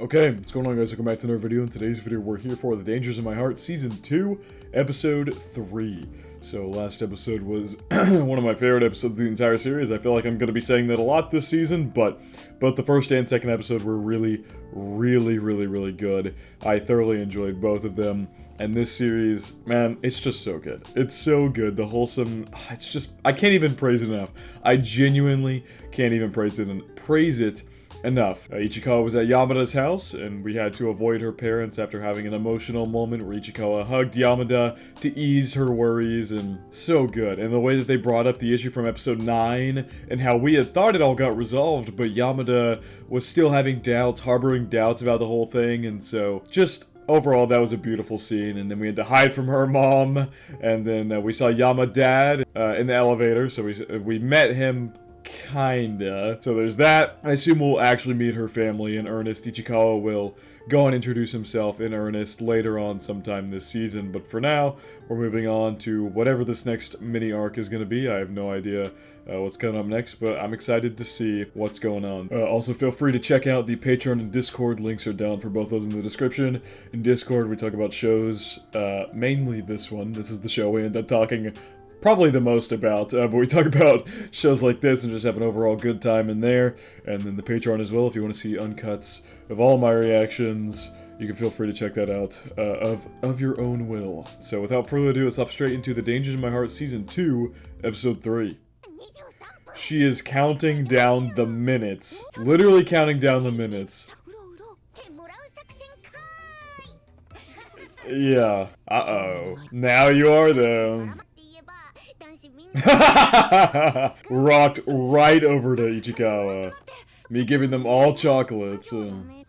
Okay, what's going on, guys? Welcome back to another video. In today's video, we're here for The Dangers in My Heart Season 2, Episode 3. So, last episode was one of my favorite episodes of the entire series. I feel like I'm going to be saying that a lot this season, but both the first and second episode were really good. I thoroughly enjoyed both of them. And this series, man, it's just so good. It's so good. The wholesome, it's just, I can't even praise it enough. I genuinely can't even praise it enough. Ichikawa was at Yamada's house, and we had to avoid her parents after having an emotional moment where Ichikawa hugged Yamada to ease her worries, and so good. And the way that they brought up the issue from episode 9, and how we had thought it all got resolved, but Yamada was still having doubts, harboring doubts about the whole thing, and so just overall, that was a beautiful scene. And then we had to hide from her mom, and then we saw Yama's dad in the elevator, so we met him. Kinda. So there's that. I assume we'll actually meet her family in earnest. Ichikawa will go and introduce himself in earnest later on sometime this season. But for now, we're moving on to whatever this next mini arc is going to be. I have no idea what's coming up next, but I'm excited to see what's going on. Also, feel free to check out the Patreon and Discord. Links are down for both those in the description. In Discord, we talk about shows, mainly this one. This is the show we end up talking probably the most about, but we talk about shows like this and just have an overall good time in there. And then the Patreon as well, if you want to see uncuts of all my reactions, you can feel free to check that out of your own will. So without further ado, let's hop straight into The Dangers in My Heart Season 2, Episode 3. She is counting down the minutes. Literally counting down the minutes. Yeah. Uh-oh. Now you are though. Rocked right over to Ichikawa. Me giving them all chocolates. I'm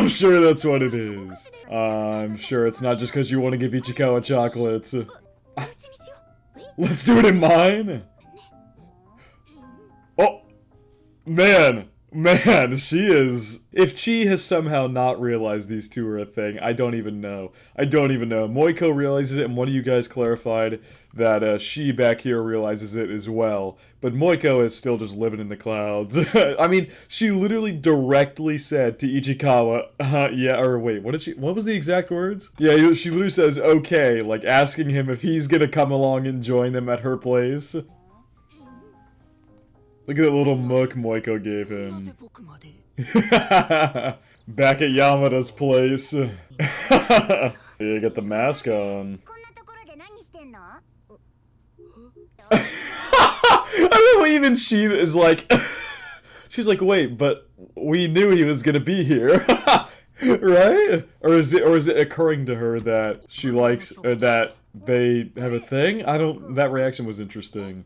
sure that's what it is. I'm sure it's not just because you want to give Ichikawa chocolates. Let's do it in mine. Oh, man. Man, she is... If Chi has somehow not realized these two are a thing, I don't even know. Moiko realizes it, and one of you guys clarified that she back here realizes it as well. But Moiko is still just living in the clouds. I mean, she literally directly said to Ichikawa, yeah, or wait, what was the exact words? Yeah, she literally says, okay, like asking him if he's gonna come along and join them at her place. Look at that little muck Moiko gave him. Back at Yamada's place. You got the mask on. I love even she is like... She's like, wait, but we knew he was gonna be here. Right? Or is it occurring to her that she likes... that they have a thing? That reaction was interesting.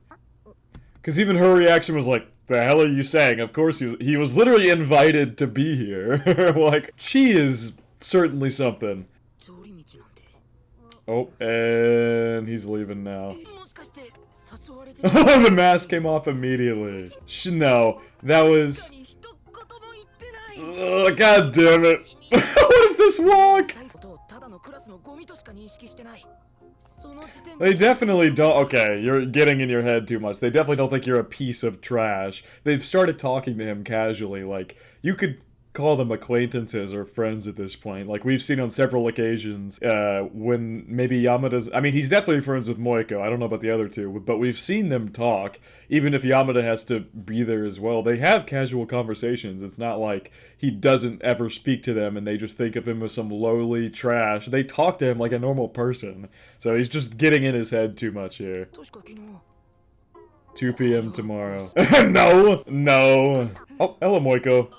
Because even her reaction was like, the hell are you saying? Of course he was literally invited to be here. Like, she is certainly something. Oh, and he's leaving now. The mask came off immediately. No, that was... Oh, God damn it. What is this walk? They definitely don't. Okay, you're getting in your head too much. They definitely don't think you're a piece of trash. They've started talking to him casually. Like, you could call them acquaintances or friends at this point. Like, we've seen on several occasions when maybe Yamada's... I mean, he's definitely friends with Moiko. I don't know about the other two, but we've seen them talk. Even if Yamada has to be there as well, they have casual conversations. It's not like he doesn't ever speak to them and they just think of him as some lowly trash. They talk to him like a normal person. So he's just getting in his head too much here. 2 p.m. tomorrow. No! No! Oh, hello, Moiko.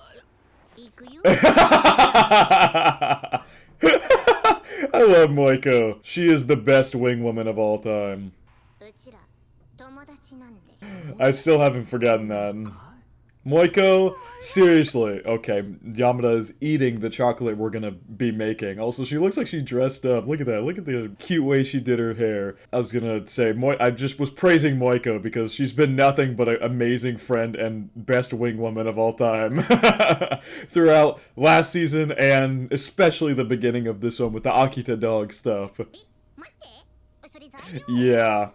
I love Moiko. She is the best wing woman of all time. I still haven't forgotten that. Moiko, seriously. Okay, Yamada is eating the chocolate we're gonna be making. Also, she looks like she dressed up. Look at that. Look at the cute way she did her hair. I was gonna say, I just was praising Moiko because she's been nothing but an amazing friend and best wing woman of all time. Throughout last season and especially the beginning of this one with the Akita dog stuff. Yeah.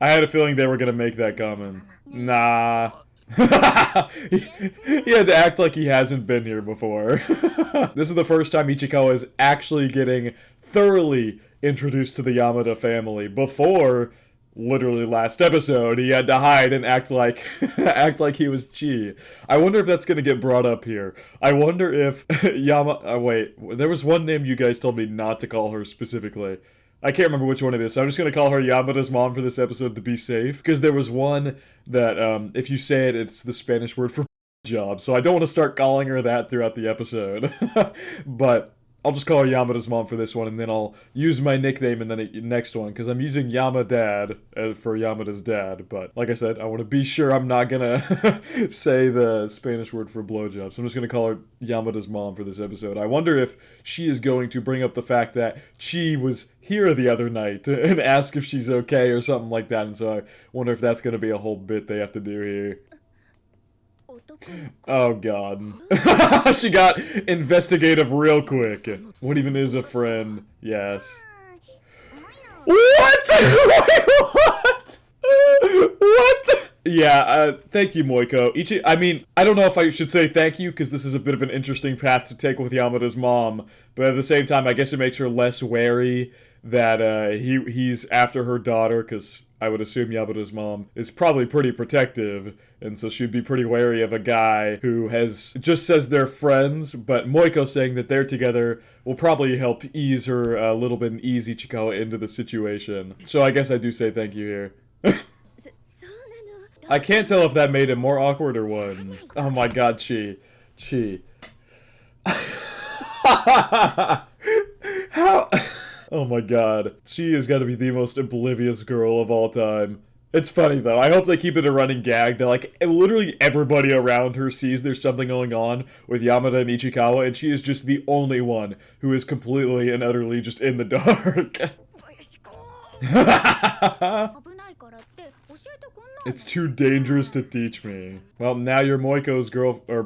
I had a feeling they were gonna make that comment. Nah. he had to act like he hasn't been here before. This is the first time Ichikawa is actually getting thoroughly introduced to the Yamada family. Before, literally last episode, he had to hide and act like act like he was Chi. I wonder if that's gonna get brought up here. I wonder if wait, there was one name you guys told me not to call her specifically. I can't remember which one it is, so I'm just going to call her Yamada's mom for this episode to be safe. Because there was one that, if you say it, it's the Spanish word for job. So I don't want to start calling her that throughout the episode. But I'll just call her Yamada's mom for this one, and then I'll use my nickname in the next one. Because I'm using Yamadad for Yamada's dad. But like I said, I want to be sure I'm not going to say the Spanish word for blowjob. So I'm just going to call her Yamada's mom for this episode. I wonder if she is going to bring up the fact that Chi was here the other night and ask if she's okay or something like that. And so I wonder if that's going to be a whole bit they have to do here. Oh god. She got investigative real quick. What even is a friend? Yes. What? Wait, what? What? Yeah, thank you, Moiko. I mean, I don't know if I should say thank you, because this is a bit of an interesting path to take with Yamada's mom, but at the same time, I guess it makes her less wary that he's after her daughter, because I would assume Yamada's mom is probably pretty protective, and so she'd be pretty wary of a guy who just says they're friends, but Moiko saying that they're together will probably help ease her a little bit and ease Ichikawa into the situation. So I guess I do say thank you here. I can't tell if that made it more awkward or what. Oh my god, Chi. How? Oh my god. She has got to be the most oblivious girl of all time. It's funny though. I hope they keep it a running gag that like literally everybody around her sees there's something going on with Yamada and Ichikawa, and she is just the only one who is completely and utterly just in the dark. It's too dangerous to teach me. Well, now you're Moiko's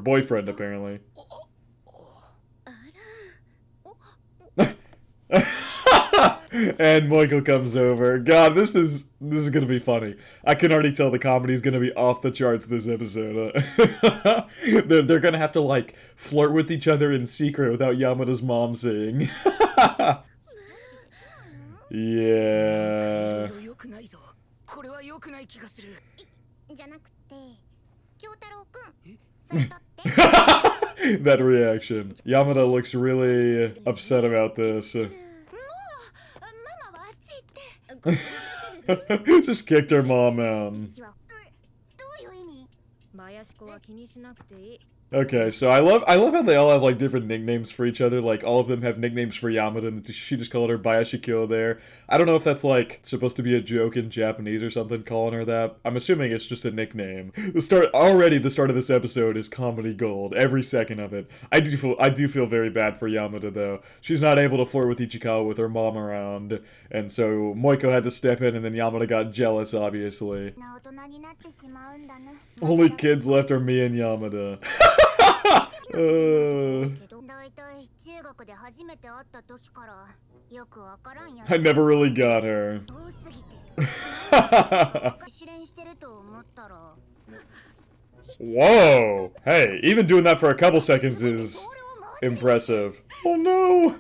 boyfriend, apparently. And Moiko comes over. God, this is gonna be funny. I can already tell the comedy's gonna be off the charts this episode. They're gonna have to like flirt with each other in secret without Yamada's mom seeing. Yeah. That reaction. Yamada looks really upset about this. Just kicked her mom out. Okay, so I love how they all have like different nicknames for each other. Like all of them have nicknames for Yamada, and she just called her Bayashikyo there. I don't know if that's like supposed to be a joke in Japanese or something, calling her that. I'm assuming it's just a nickname. The start of this episode is comedy gold. Every second of it. I do feel very bad for Yamada though. She's not able to flirt with Ichikawa with her mom around, and so Moiko had to step in, and then Yamada got jealous, obviously. Only kids left are me and Yamada. I never really got her. Whoa! Hey, even doing that for a couple seconds is impressive. Oh no!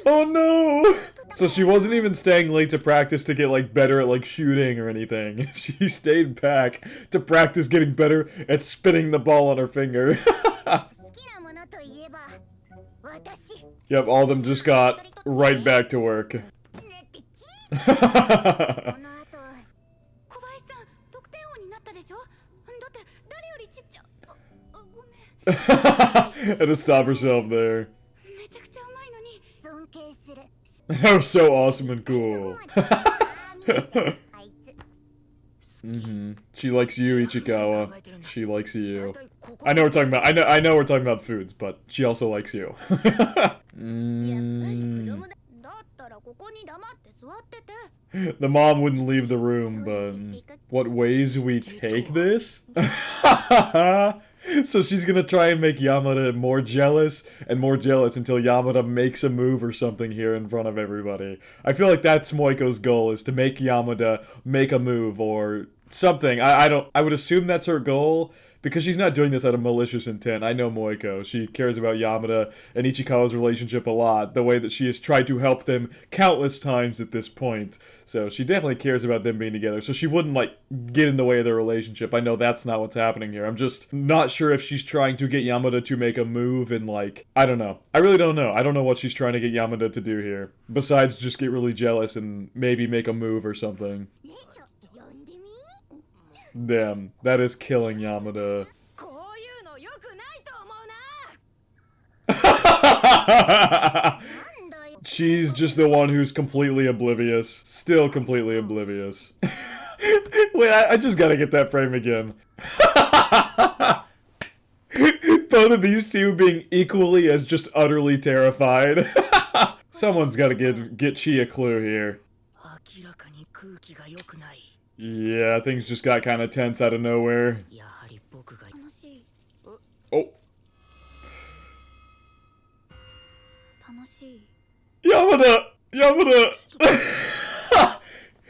Oh no! So she wasn't even staying late to practice to get like better at like shooting or anything. She stayed back to practice getting better at spinning the ball on her finger. Yep, all of them just got right back to work. Had to stop herself there. That was so awesome and cool. She likes you, Ichikawa. She likes you. I know we're talking about I know we're talking about foods, but she also likes you. The mom wouldn't leave the room, but what ways we take this? So she's gonna try and make Yamada more jealous until Yamada makes a move or something here in front of everybody. I feel like that's Moiko's goal, is to make Yamada make a move or something. I would assume that's her goal, because she's not doing this out of malicious intent. I know Moiko. She cares about Yamada and Ichikawa's relationship a lot, the way that she has tried to help them countless times at this point. So she definitely cares about them being together. So she wouldn't, like, get in the way of their relationship. I know that's not what's happening here. I'm just not sure if she's trying to get Yamada to make a move and, like, I don't know. I really don't know. I don't know what she's trying to get Yamada to do here. Besides just get really jealous and maybe make a move or something. Damn, that is killing Yamada. She's just the one who's completely oblivious. Still completely oblivious. Wait, I just gotta get that frame again. Both of these two being equally as just utterly terrified. Someone's gotta get Chi a clue here. Yeah, things just got kind of tense out of nowhere. Oh. Yamada! Yamada!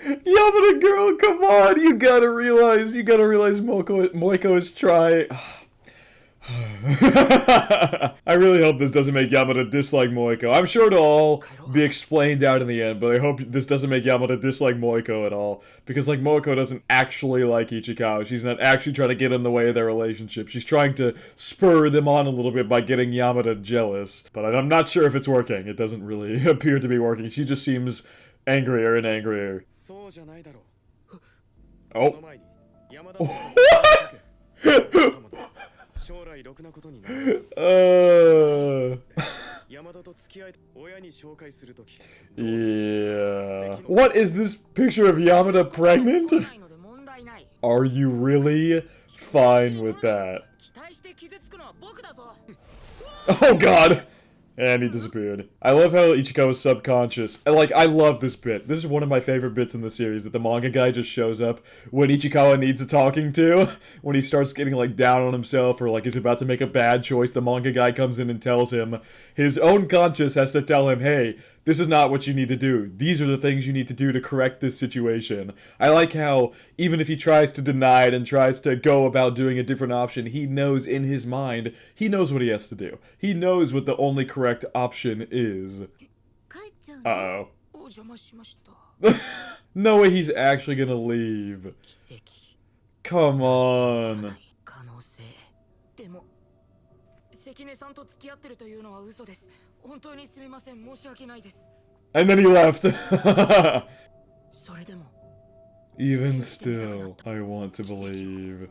Yamada girl, come on! You gotta realize Moiko is trying. I really hope this doesn't make Yamada dislike Moiko. I'm sure it'll all be explained out in the end, but I hope this doesn't make Yamada dislike Moiko at all. Because, like, Moiko doesn't actually like Ichikawa. She's not actually trying to get in the way of their relationship. She's trying to spur them on a little bit by getting Yamada jealous. But I'm not sure if it's working. It doesn't really appear to be working. She just seems angrier and angrier. Oh. What? Yeah. What is this picture of Yamada pregnant? Are you really fine with that? Oh god! And he disappeared. I love how Ichikawa's subconscious. I love this bit. This is one of my favorite bits in the series, that the manga guy just shows up when Ichikawa needs a talking to. When he starts getting, like, down on himself or, like, he's about to make a bad choice, the manga guy comes in and tells him. His own conscience has to tell him, hey, this is not what you need to do. These are the things you need to do to correct this situation. I like how, even if he tries to deny it and tries to go about doing a different option, he knows in his mind, he knows what he has to do. He knows what the only correct option is. Uh-oh. No way he's actually gonna leave. Come on. And then he left. Even still, I want to believe.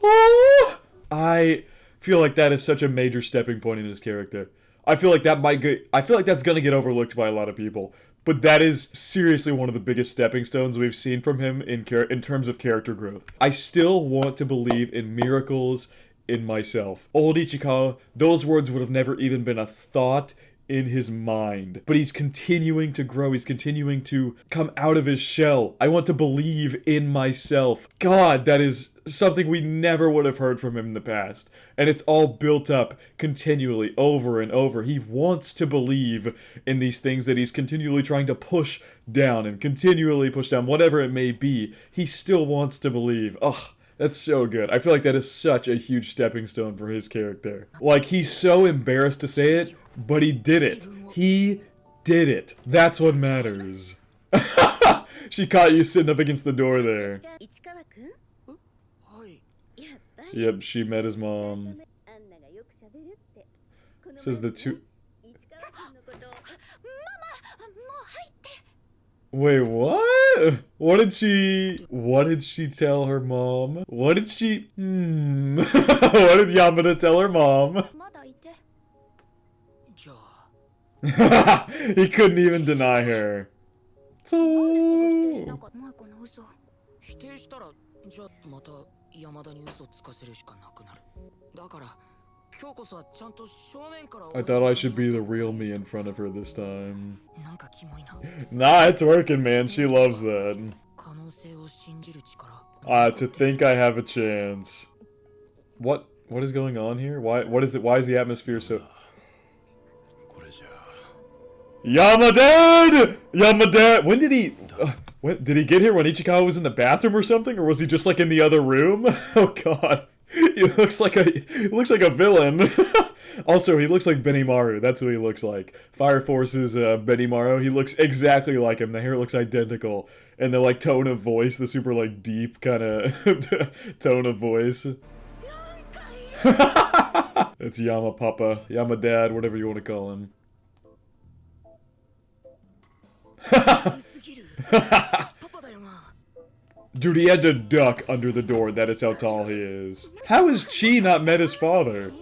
Oh! I feel like that is such a major stepping point in his character. I feel like that's gonna get overlooked by a lot of people. But that is seriously one of the biggest stepping stones we've seen from him in terms of character growth. I still want to believe in miracles in myself. Old Ichikawa, those words would have never even been a thought in his mind. But he's continuing to grow. He's continuing to come out of his shell. I want to believe in myself. God, that is something we never would have heard from him in the past. And it's all built up continually over and over. He wants to believe in these things that he's continually trying to push down and continually push down, whatever it may be. He still wants to believe. Ugh. That's so good. I feel like that is such a huge stepping stone for his character. Like, he's so embarrassed to say it, but he did it. He did it. That's what matters. She caught you sitting up against the door there. Yep, she met his mom. Says the two... Wait, what? What did she tell her mom? What did Yamada tell her mom? He couldn't even deny her. So... I thought I should be the real me in front of her this time. Nah, it's working, man. She loves that. To think I have a chance. What is going on here? Why is the atmosphere so... Yamadad! Yamadad! When did he... What? Did he get here when Ichikawa was in the bathroom or something? Or was he just, like, in the other room? Oh, God. He looks like a villain. Also, he looks like Benimaru. That's who he looks like. Fire Force's Benimaru. He llooks exactly like him. The hair looks identical. And the, like, tone of voice, the super, like, deep kind of tone of voice. It's Yama Papa, Yama Dad, whatever you want to call him. Dude, he had to duck under the door. That is how tall he is. How has Chi not met his father?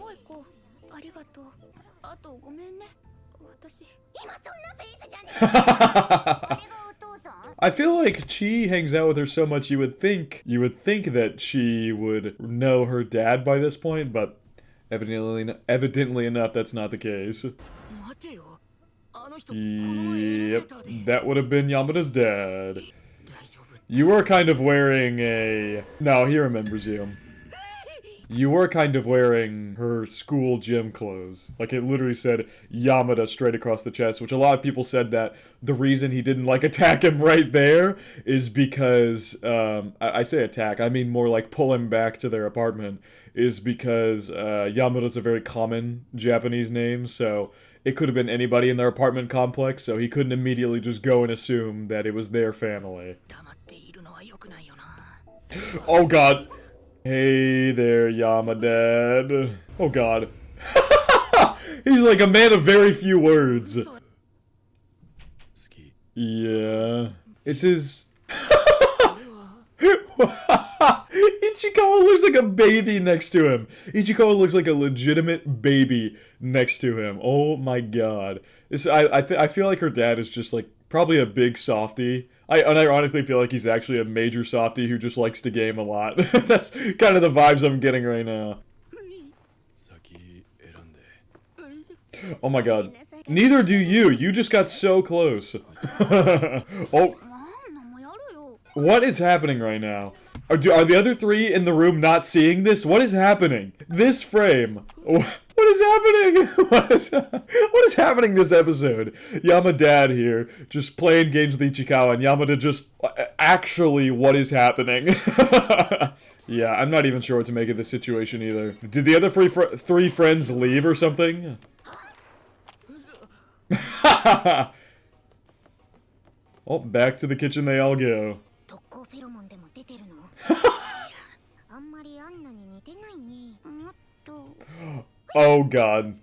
I feel like Chi hangs out with her so much you would think that she would know her dad by this point, but evidently enough that's not the case. Yep, that would have been Yamada's dad. You were kind of wearing a... No, he remembers you. You were kind of wearing her school gym clothes. Like, it literally said Yamada straight across the chest, which a lot of people said that the reason he didn't, like, attack him right there is because, I say attack, I mean more like pull him back to their apartment, is because, Yamada's a very common Japanese name, so it could have been anybody in their apartment complex, so he couldn't immediately just go and assume that it was their family. Oh, God. Hey there, Yamadad. Oh, God. He's like a man of very few words. Yeah. It's his... Ichikawa looks like a baby next to him. Ichikawa looks like a legitimate baby next to him. Oh my god. I feel like her dad is just like probably a big softie. I unironically feel like he's actually a major softie who just likes to game a lot. That's kind of the vibes I'm getting right now. Oh my god. Neither do you. You just got so close. Oh. What is happening right now? Are the other three in the room not seeing this? What is happening? This frame. What is happening? What is happening this episode? Yamadad here, just playing games with Ichikawa, and Yamada just... Actually, what is happening? Yeah, I'm not even sure what to make of this situation either. Did the other three friends leave or something? Oh, back to the kitchen they all go. Oh god.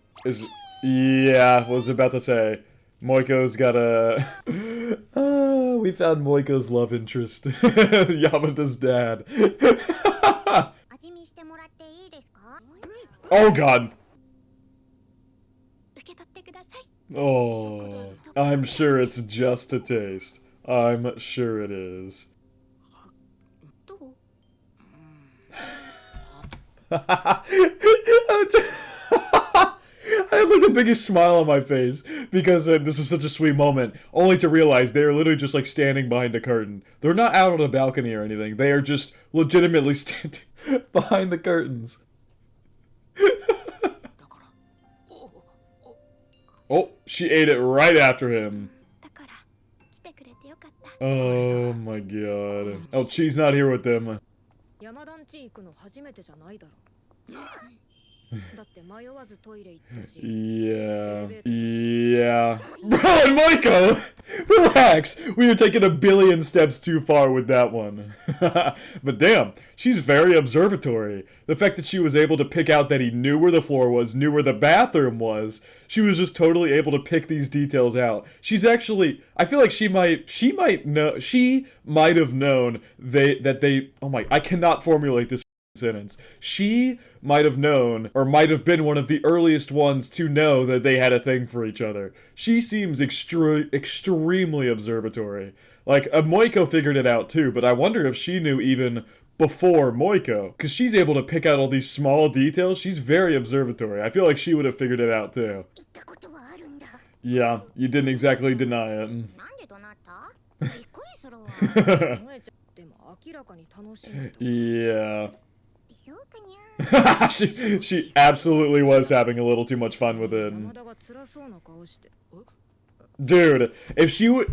Yeah, was about to say. Moiko's got a... we found Moiko's love interest. Yamada's dad. Oh god. Oh, I'm sure it's just a taste. I'm sure it is. I had like the biggest smile on my face because this was such a sweet moment, only to realize they are literally just like standing behind a curtain. They're not out on a balcony or anything. They are just legitimately standing behind the curtains. Oh, she ate it right after him. Oh my god. Oh, she's not here with them. Yeah. Bro and Moiko! Relax! We are taking a billion steps too far with that one. But damn, she's very observatory. The fact that she was able to pick out that he knew where the floor was, knew where the bathroom was, she was just totally able to pick these details out. She's actually, I feel like she might have known oh my, I cannot formulate this sentence. She might have known, or might have been one of the earliest ones to know that they had a thing for each other. She seems extremely observatory. Like, Moiko figured it out too, but I wonder if she knew even before Moiko, because she's able to pick out all these small details. She's very observatory. I feel like she would have figured it out too. Yeah, you didn't exactly deny it. Yeah. she absolutely was having a little too much fun with it. Dude, if she would...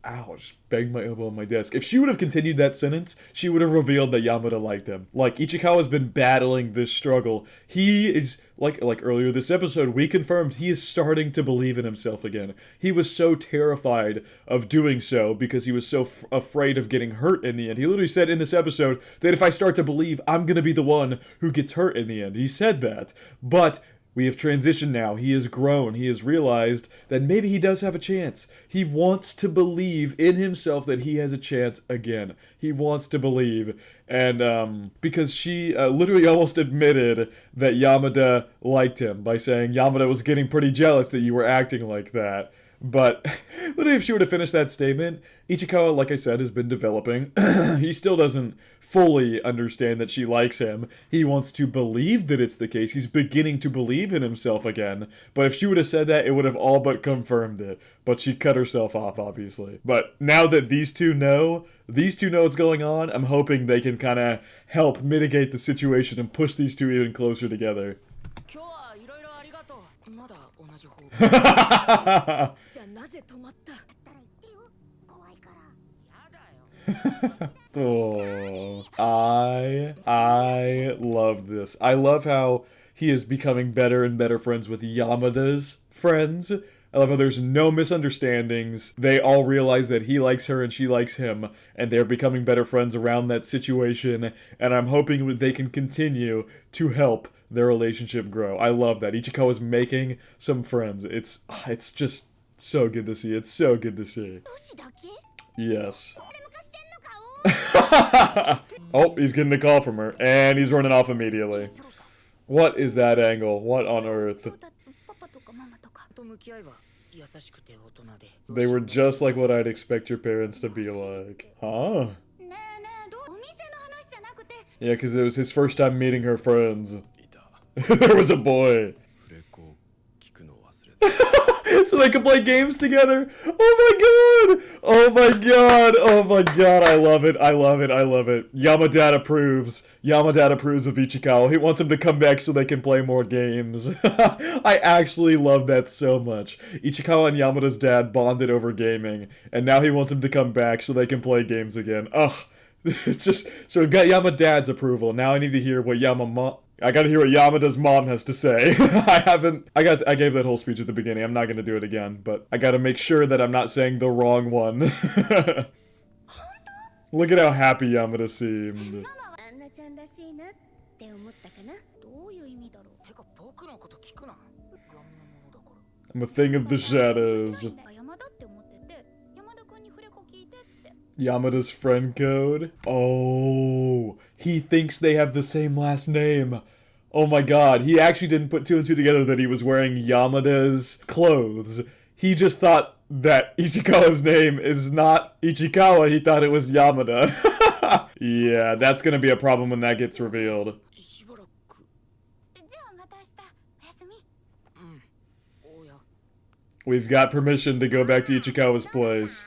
ow, just banged my elbow on my desk. If she would have continued that sentence, she would have revealed that Yamada liked him. Like, Ichikawa's been battling this struggle. He is, like earlier this episode, we confirmed he is starting to believe in himself again. He was so terrified of doing so because he was so afraid of getting hurt in the end. He literally said in this episode that if I start to believe, I'm gonna be the one who gets hurt in the end. He said that. But we have transitioned now. He has grown. He has realized that maybe he does have a chance. He wants to believe in himself that he has a chance again. He wants to believe. And because she literally almost admitted that Yamada liked him by saying Yamada was getting pretty jealous that you were acting like that. But literally, if she were to finish that statement, Ichikawa, like I said, has been developing. He still doesn't fully understand that she likes him. He wants to believe that it's the case. He's beginning to believe in himself again. But if she would have said that, it would have all but confirmed it. But she cut herself off, obviously. But now that these two know what's going on, I'm hoping they can kind of help mitigate the situation and push these two even closer together. Oh, I love this. I love how he is becoming better and better friends with Yamada's friends. I love how there's no misunderstandings. They all realize that he likes her and she likes him, and they're becoming better friends around that situation, and I'm hoping they can continue to help their relationship grow. I love that. Ichikawa is making some friends. It's just so good to see. It's so good to see. Yes. Oh, he's getting a call from her, and he's running off immediately. What is that angle? What on earth? They were just like what I'd expect your parents to be like. Huh? Yeah, because it was his first time meeting her friends. There was a boy. So they can play games together. Oh my god! Oh my god! Oh my god! I love it! I love it! I love it! Yamadad approves. Yamadad approves of Ichikawa. He wants him to come back so they can play more games. I actually love that so much. Ichikawa and Yamada's dad bonded over gaming, and now he wants him to come back so they can play games again. Ugh. It's just, so we've got Yamadad's approval. Now I need to hear what I gotta hear what Yamada's mom has to say. I gave that whole speech at the beginning. I'm not gonna do it again, but I gotta make sure that I'm not saying the wrong one. Look at how happy Yamada seemed. I'm a thing of the shadows. Yamada's friend code? Oh, he thinks they have the same last name. Oh my god, he actually didn't put two and two together that he was wearing Yamada's clothes. He just thought that Ichikawa's name is not Ichikawa, he thought it was Yamada. Yeah, that's gonna be a problem when that gets revealed. We've got permission to go back to Ichikawa's place.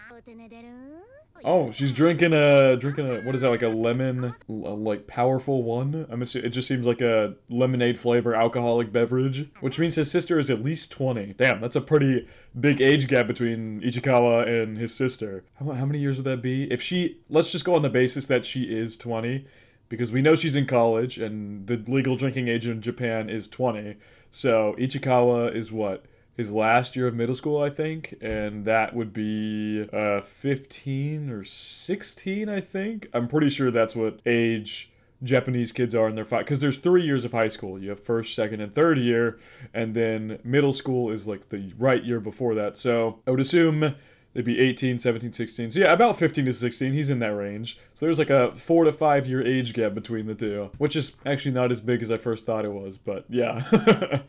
Oh, she's drinking a, what is that, like a lemon, like powerful one? I'm assuming it just seems like a lemonade flavor alcoholic beverage, which means his sister is at least 20. Damn, that's a pretty big age gap between Ichikawa and his sister. How many years would that be? If let's just go on the basis that she is 20, because we know she's in college and the legal drinking age in Japan is 20. So Ichikawa is what? His last year of middle school, I think, and that would be 15 or 16, I think. I'm pretty sure that's what age Japanese kids are in their because there's 3 years of high school. You have first, second, and third year, and then middle school is like the right year before that. So I would assume they'd be 18, 17, 16. So yeah, about 15 to 16, he's in that range. So there's like a 4 to 5 year age gap between the two, which is actually not as big as I first thought it was, but yeah.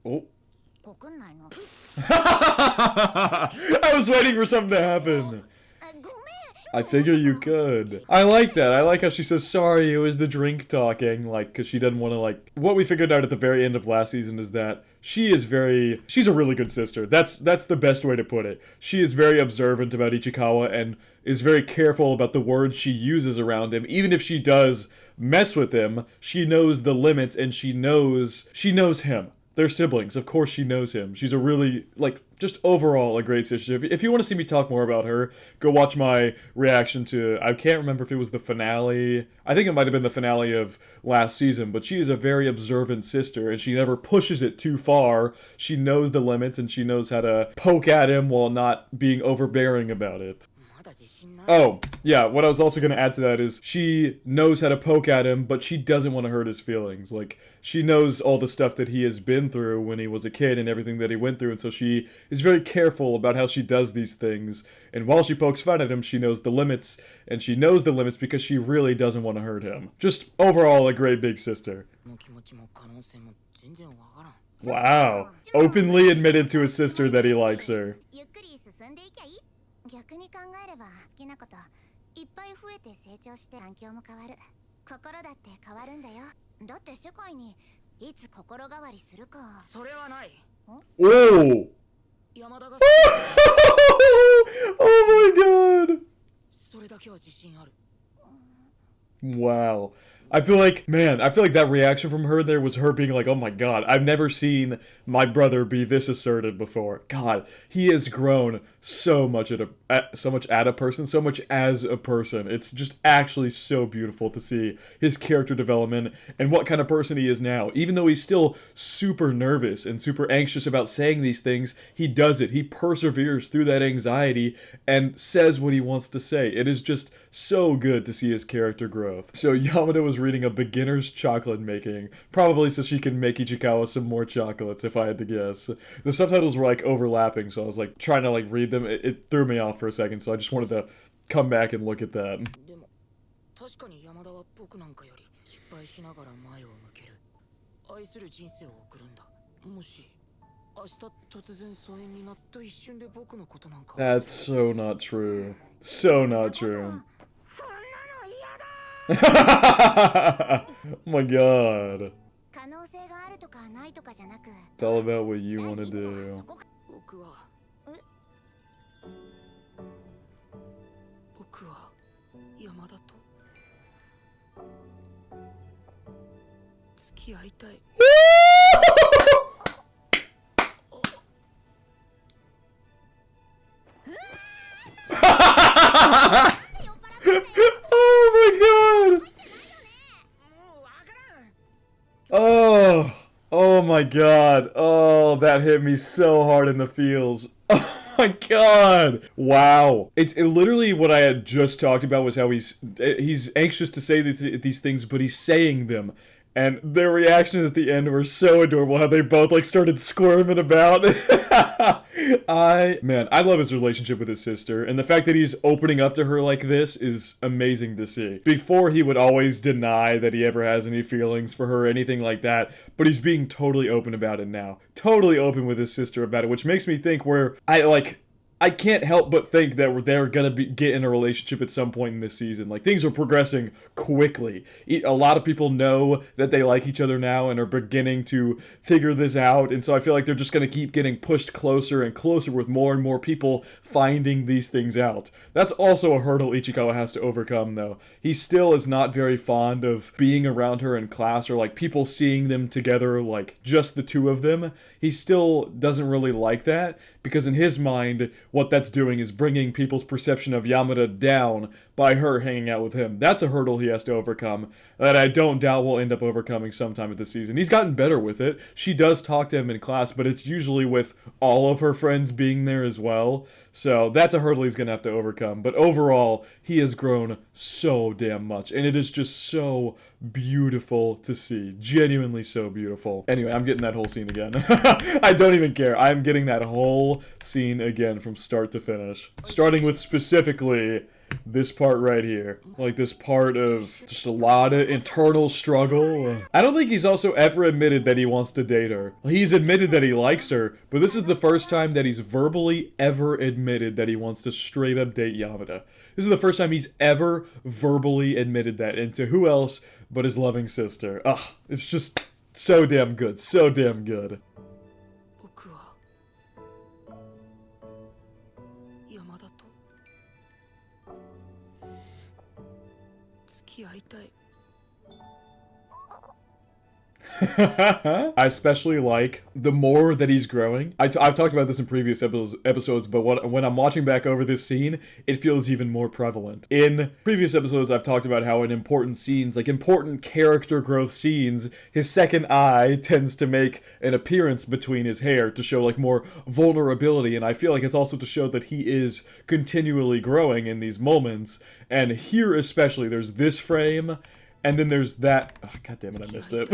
Oh. I was waiting for something to happen. I figure you could. I like that. I like how she says, sorry, it was the drink talking, like, because she doesn't want to, like... What we figured out at the very end of last season is that she's a really good sister. That's the best way to put it. She is very observant about Ichikawa and is very careful about the words she uses around him. Even if she does mess with him, she knows the limits and she knows him. they're siblings. Of course she knows him. She's a really, like, just overall a great sister. If you want to see me talk more about her, go watch my reaction to, I can't remember if it was the finale. I think it might have been the finale of last season, but she is a very observant sister, and she never pushes it too far. She knows the limits, and she knows how to poke at him while not being overbearing about it. Oh, yeah, what I was also going to add to that is she knows how to poke at him, but she doesn't want to hurt his feelings. Like, she knows all the stuff that he has been through when he was a kid and everything that he went through, and so she is very careful about how she does these things. And while she pokes fun at him, she knows the limits, and she knows the limits because she really doesn't want to hurt him. Just overall a great big sister. Wow. Openly admitted to his sister that he likes her. 逆に考えれば好きなこといっぱい増えて成長して環境も変わる心だって変わるんだよだって世界にいつ心変わりするかそれはない Oh! Oh my god! それだけは自信ある Wow. I feel like that reaction from her there was her being like, oh my god, I've never seen my brother be this assertive before. God, he has grown so much as a person. It's just actually so beautiful to see his character development and what kind of person he is now. Even though he's still super nervous and super anxious about saying these things, he does it. He perseveres through that anxiety and says what he wants to say. It is just so good to see his character growth. So Yamada was reading a beginner's chocolate making, probably so she can make Ichikawa some more chocolates, if I had to guess. The subtitles were like overlapping, so I was like trying to like read them. It threw me off for a second, so I just wanted to come back and look at that. 確かに山田は僕なんかより失敗しながら前を向ける愛する人生を送るんだもし明日突然疎遠になった一瞬で僕のことなんか That's so not true. So not true. Oh my god. It's all about what you want to do. 僕は山田と付き合いたい Oh my god! Oh my god. Oh, that hit me so hard in the feels. Oh my god. Wow. It literally what I had just talked about was how he's anxious to say these things, but he's saying them. And their reactions at the end were so adorable, how they both like started squirming about. I love his relationship with his sister, and the fact that he's opening up to her like this is amazing to see. Before, he would always deny that he ever has any feelings for her or anything like that, but he's being totally open about it now. Totally open with his sister about it, which makes me think I can't help but think that they're gonna get in a relationship at some point in this season. Like, things are progressing quickly. A lot of people know that they like each other now and are beginning to figure this out, and so I feel like they're just gonna keep getting pushed closer and closer with more and more people finding these things out. That's also a hurdle Ichikawa has to overcome, though. He still is not very fond of being around her in class or, like, people seeing them together, like, just the two of them. He still doesn't really like that, because in his mind, what that's doing is bringing people's perception of Yamada down by her hanging out with him. That's a hurdle he has to overcome that I don't doubt will end up overcoming sometime this season. He's gotten better with it. She does talk to him in class, but it's usually with all of her friends being there as well. So that's a hurdle he's going to have to overcome. But overall, he has grown so damn much. And it is just so beautiful to see. Genuinely so beautiful. Anyway, I'm getting that whole scene again. I don't even care. I'm getting that whole scene again from start to finish. Starting with specifically this part right here. Like, this part of just a lot of internal struggle. I don't think he's also ever admitted that he wants to date her. He's admitted that he likes her, but this is the first time that he's verbally ever admitted that he wants to straight up date Yamada. This is the first time he's ever verbally admitted that, and to who else but his loving sister. Ugh, it's just so damn good, so damn good. I especially like the more that he's growing. I've talked about this in previous episodes, but when I'm watching back over this scene, it feels even more prevalent. In previous episodes, I've talked about how in important scenes, like important character growth scenes, his second eye tends to make an appearance between his hair to show like more vulnerability, and I feel like it's also to show that he is continually growing in these moments. And here especially, there's this frame, and then there's that, oh, god damn it, I missed it.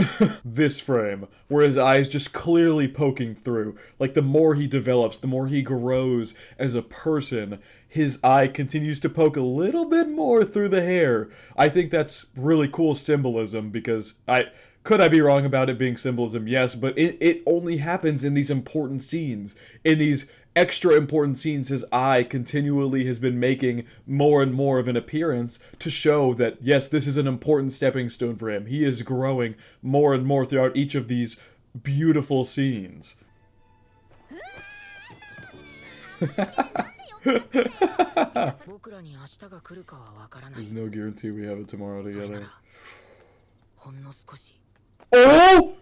This frame, where his eye's just clearly poking through. Like, the more he develops, the more he grows as a person, his eye continues to poke a little bit more through the hair. I think that's really cool symbolism, because could I be wrong about it being symbolism? Yes, but it only happens in these important scenes. In these extra important scenes, his eye continually has been making more and more of an appearance to show that, yes, this is an important stepping stone for him. He is growing more and more throughout each of these beautiful scenes. There's no guarantee we have it tomorrow together. Oh!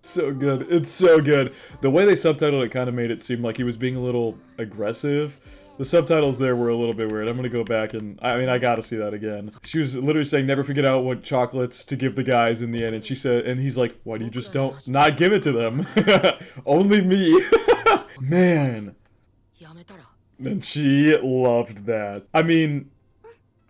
So good. It's so good. The way they subtitled it kind of made it seem like he was being a little aggressive. The subtitles there were a little bit weird. I'm gonna go back and, I gotta see that again. She was literally saying, never forget out what chocolates to give the guys in the end, and she said, and he's like, why do you just don't not give it to them? Only me. Man. And she loved that. I mean,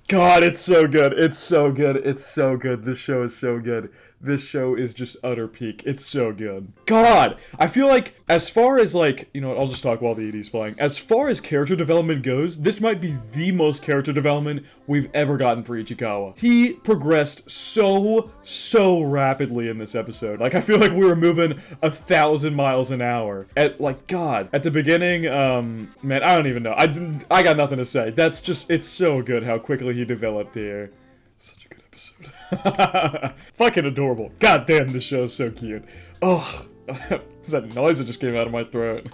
God, it's so good. It's so good. It's so good. This show is so good. This show is just utter peak. It's so good. God, I feel like as far as like, you know, I'll just talk while the ED's playing. As far as character development goes, this might be the most character development we've ever gotten for Ichikawa. He progressed so rapidly in this episode. Like, I feel like we were moving 1,000 miles an hour. At, like, God, at the beginning, man, I don't even know. I got nothing to say. That's just, it's so good how quickly he developed here. Such a good episode. Fucking adorable. God damn, this show is so cute. Oh, it's that noise that just came out of my throat.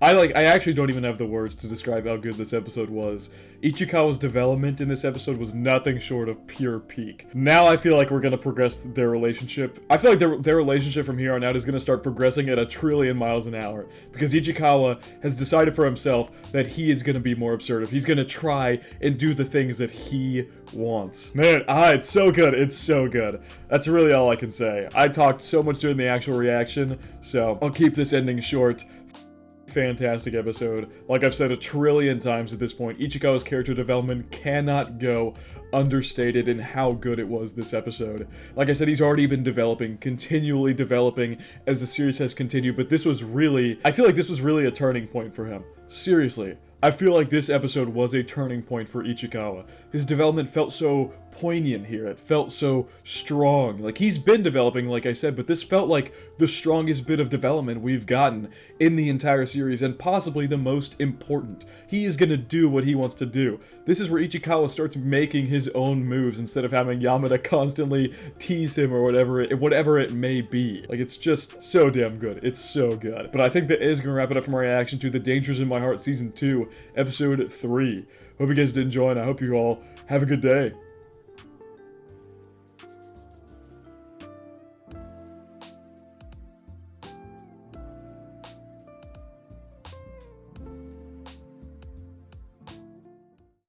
I actually don't even have the words to describe how good this episode was. Ichikawa's development in this episode was nothing short of pure peak. Now I feel like we're gonna progress their relationship. I feel like their relationship from here on out is gonna start progressing at 1,000,000,000,000 miles an hour. Because Ichikawa has decided for himself that he is gonna be more assertive. He's gonna try and do the things that he wants. Man, it's so good. It's so good. That's really all I can say. I talked so much during the actual reaction, so I'll keep this ending short. Fantastic episode. Like I've said 1,000,000,000,000 times at this point, Ichikawa's character development cannot go understated in how good it was this episode. Like I said, he's already been developing, continually developing as the series has continued, but this was really, I feel like this was really a turning point for him. Seriously. I feel like this episode was a turning point for Ichikawa. His development felt so poignant here. It felt so strong. Like, he's been developing, like I said, but this felt like the strongest bit of development we've gotten in the entire series, and possibly the most important. He is gonna do what he wants to do. This is where Ichikawa starts making his own moves instead of having Yamada constantly tease him or whatever it may be. Like, it's just so damn good. It's so good. But I think that is gonna wrap it up for my reaction to The Dangers in My Heart Season 2, Episode 3. Hope you guys did enjoy, and I hope you all have a good day.